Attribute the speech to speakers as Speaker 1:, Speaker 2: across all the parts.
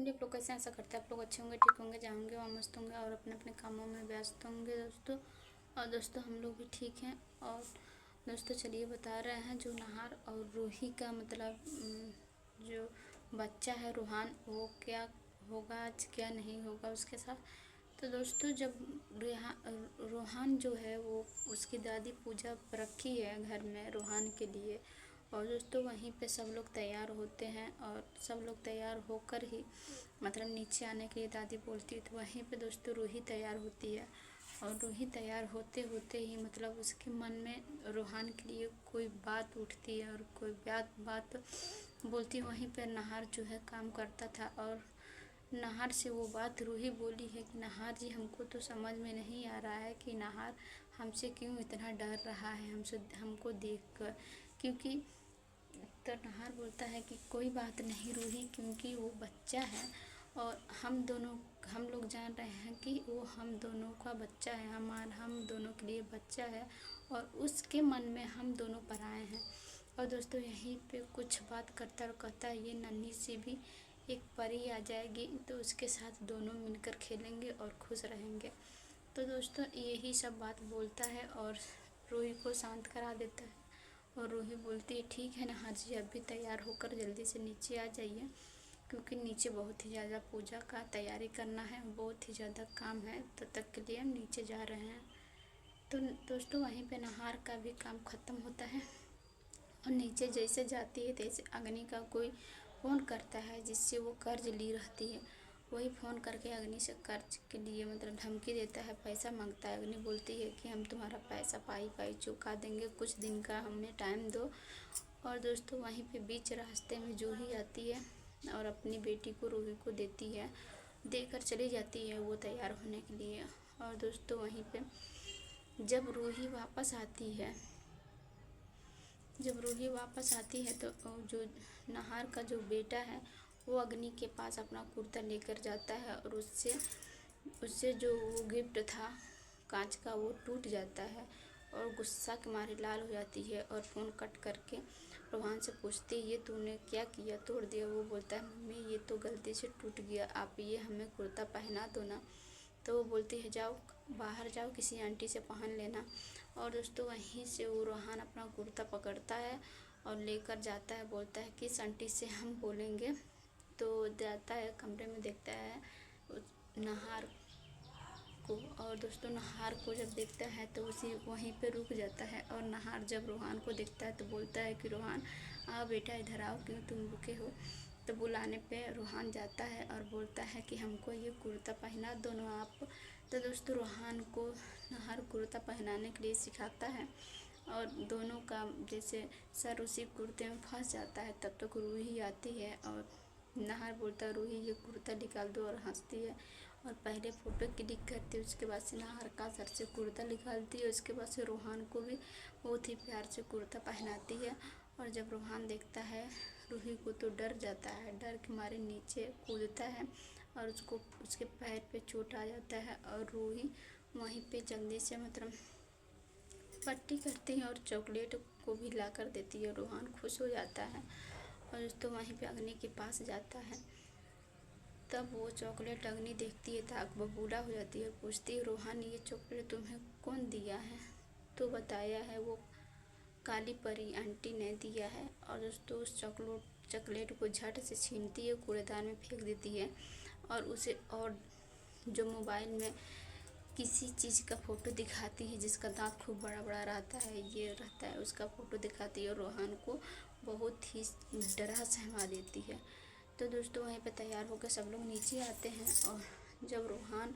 Speaker 1: Family आप लोग कैसे हैं? ऐसा करते हैं आप लोग अच्छे होंगे, ठीक होंगे, जहाँ होंगे वहाँ मस्त होंगे और अपने अपने कामों में व्यस्त होंगे दोस्तों। और दोस्तों हम लोग भी ठीक हैं। और दोस्तों चलिए बता रहे हैं जो नहार और रूही का मतलब जो बच्चा है रूहान, वो क्या होगा आज, क्या नहीं होगा उसके साथ। तो दोस्तों जब रूहान जो है वो उसकी दादी पूजा रखी है घर में रूहान के लिए, और दोस्तों वहीं पे सब लोग तैयार होते हैं और सब लोग तैयार होकर ही मतलब नीचे आने के लिए दादी बोलती है, तो वहीं पे दोस्तों रूही तैयार होती है। और रूही तैयार होते होते ही मतलब उसके मन में रूहान के लिए कोई बात उठती है और कोई बात बोलती है। वहीं पर नहार जो है काम करता था और नहार से वो बात रूही बोली है कि नहार जी हमको तो समझ में नहीं आ रहा है कि नहार हमसे क्यों इतना डर रहा है हमको देखकर, क्योंकि तो नहार बोलता है कि कोई बात नहीं रूही, क्योंकि वो बच्चा है और हम लोग जान रहे हैं कि वो हम दोनों का बच्चा है, हम दोनों के लिए बच्चा है और उसके मन में हम दोनों पराए हैं। और दोस्तों यहीं पे कुछ बात करता और कहता है ये नन्ही सी भी एक परी आ जाएगी तो उसके साथ दोनों मिलकर खेलेंगे और खुश रहेंगे। तो दोस्तों यही सब बात बोलता है और रूही को शांत करा देता है। और रूही बोलती है ठीक है नहार जी, अब भी तैयार होकर जल्दी से नीचे आ जाइए, क्योंकि नीचे बहुत ही ज़्यादा पूजा का तैयारी करना है, बहुत ही ज़्यादा काम है, तो तक के लिए हम नीचे जा रहे हैं। तो दोस्तों वहीं पे नहार का भी काम ख़त्म होता है और नीचे जैसे जाती है तैसे अग्नि का कोई फ़ोन करता है जिससे वो कर्ज ली रहती है। वही फ़ोन करके अग्नि से कर्ज के लिए मतलब धमकी देता है, पैसा मांगता है। अग्नि बोलती है कि हम तुम्हारा पैसा पाई चुका देंगे, कुछ दिन का हमें टाइम दो। और दोस्तों वहीं पे बीच रास्ते में जूही आती है और अपनी बेटी को रूही को देकर चली जाती है वो तैयार होने के लिए। और दोस्तों वहीं पे जब रूही वापस आती है तो जो नहार का जो बेटा है वो अग्नि के पास अपना कुर्ता लेकर जाता है और उससे जो वो गिफ्ट था कांच का वो टूट जाता है और गुस्सा के मारे लाल हो जाती है और फ़ोन कट करके रूहान से पूछती है ये तूने क्या किया, तोड़ दिया? वो बोलता है मम्मी ये तो गलती से टूट गया, आप ये हमें कुर्ता पहना दो ना। तो वो बोलती है जाओ बाहर जाओ, किसी आंटी से पहन लेना। और दोस्तों वहीं से वो रूहान अपना कुर्ता पकड़ता है और लेकर जाता है, बोलता है किस आंटी से हम बोलेंगे। तो जाता है कमरे में, देखता है नहार को। और दोस्तों नहार को जब देखता है तो उसी वहीं पे रुक जाता है। और नहार जब रूहान को देखता है तो बोलता है कि रूहान आओ बेटा इधर आओ, क्यों तुम रुके हो? तो बुलाने पे रूहान जाता है और बोलता है कि हमको ये कुर्ता पहना दोनों आप। तो दोस्तों रूहान को नहार कुर्ता पहनाने के लिए सिखाता है और दोनों का जैसे सर उसी कुर्ते में फंस जाता है। तब तक रूही आती है और नहार बोलता है रूही ये कुर्ता निकाल दो, और हंसती है और पहले फ़ोटो क्लिक करती है, उसके बाद से नहार का सर से कुर्ता निकालती है, उसके बाद से रूहान को भी बहुत ही प्यार से कुर्ता पहनाती है। और जब रूहान देखता है रूही को तो डर जाता है, डर के मारे नीचे कूदता है और उसके पैर पे चोट आ जाता है। और रूही वहीं पे जल्दी से मतलब पट्टी करती है और चॉकलेट को भी ला कर देती है। रूहान खुश हो जाता है और दोस्तों वहीं पे अग्नि के पास जाता है। तब वो चॉकलेट अग्नि देखती है तो आग बबूला हो जाती है और पूछती है रूहान ये चॉकलेट तुम्हें कौन दिया है? तो बताया है वो काली परी आंटी ने दिया है। और दोस्तों उस चॉकलेट को झट से छीनती है, कूड़ेदान में फेंक देती है और उसे और जो मोबाइल में किसी चीज़ का फ़ोटो दिखाती है जिसका दांत खूब बड़ा बड़ा रहता है, ये रहता है उसका फ़ोटो दिखाती है और रूहान को बहुत ही डरा सहमा देती है। तो दोस्तों वहीं पे तैयार होकर सब लोग नीचे आते हैं और जब रूहान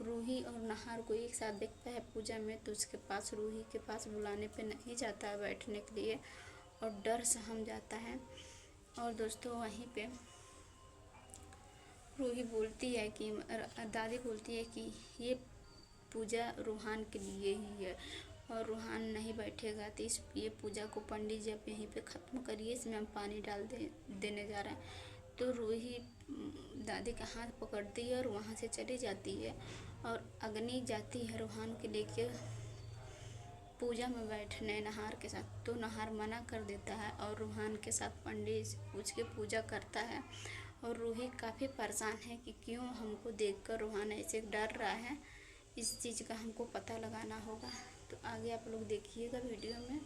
Speaker 1: रूही और नहार को एक साथ देखता है पूजा में तो उसके पास रूही के पास बुलाने पे नहीं जाता है बैठने के लिए और डर सहम जाता है। और दोस्तों वहीं पे रूही बोलती है कि दादी बोलती है कि ये पूजा रूहान के लिए ही है और रूहान नहीं बैठेगा, तो ये पूजा को पंडित जी आप यहीं पे ख़त्म करिए, इसमें हम पानी देने जा रहे हैं। तो रूही दादी का हाथ पकड़ती है और वहाँ से चली जाती है और अग्नि जाती है रूहान के लेके पूजा में बैठने नहार के साथ। तो नहार मना कर देता है और रूहान के साथ पंडित से पूछ के पूजा करता है और रूही काफ़ी परेशान है कि क्यों हमको देखकर रोहान ऐसे डर रहा है। इस चीज़ का हमको पता लगाना होगा। तो आगे आप लोग देखिएगा वीडियो में।